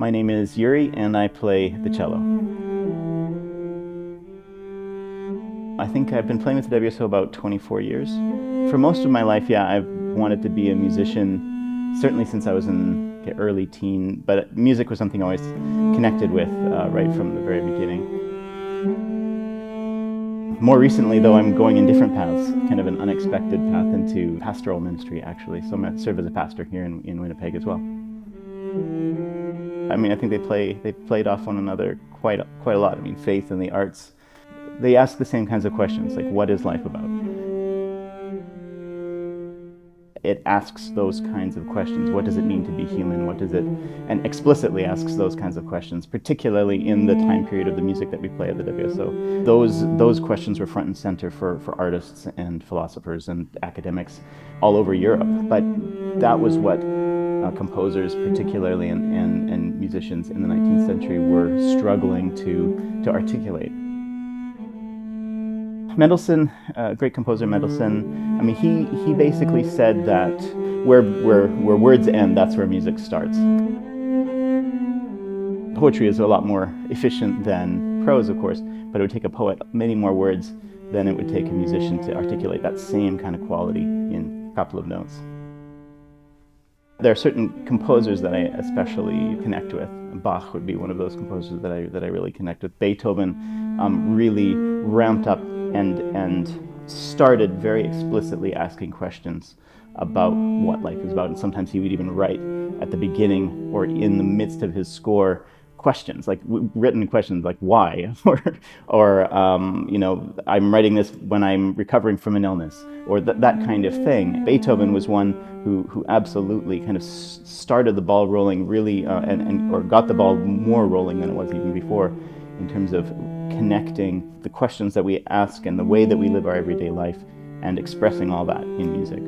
My name is Yuri and I play the cello. I think I've been playing with the WSO about 24 years. For most of my life, yeah, I've wanted to be a musician, certainly since I was in the early teen, but music was something I always connected with right from the very beginning. More recently, though, I'm going in different paths, kind of an unexpected path into pastoral ministry, actually. So I'm going to serve as a pastor here in Winnipeg as well. I mean, I think they played off one another quite a lot. I mean, faith and the arts, they ask the same kinds of questions, like what is life about? It asks those kinds of questions. What does it mean to be human? What does it, and explicitly asks those kinds of questions, particularly in the time period of the music that we play at the WSO. Those questions were front and center for artists and philosophers and academics all over Europe. But that was what composers, particularly, and musicians in the 19th century were struggling to articulate. Mendelssohn, great composer Mendelssohn, I mean, he basically said that where words end, that's where music starts. Poetry is a lot more efficient than prose, of course, but it would take a poet many more words than it would take a musician to articulate that same kind of quality in a couple of notes. There are certain composers that I especially connect with. Bach would be one of those composers that I really connect with. Beethoven really ramped up and started very explicitly asking questions about what life is about. And sometimes he would even write at the beginning or in the midst of his score questions, like written questions like why, or I'm writing this when I'm recovering from an illness, or that kind of thing. Beethoven was one who absolutely kind of started the ball rolling really, or got the ball more rolling than it was even before, in terms of connecting the questions that we ask and the way that we live our everyday life and expressing all that in music.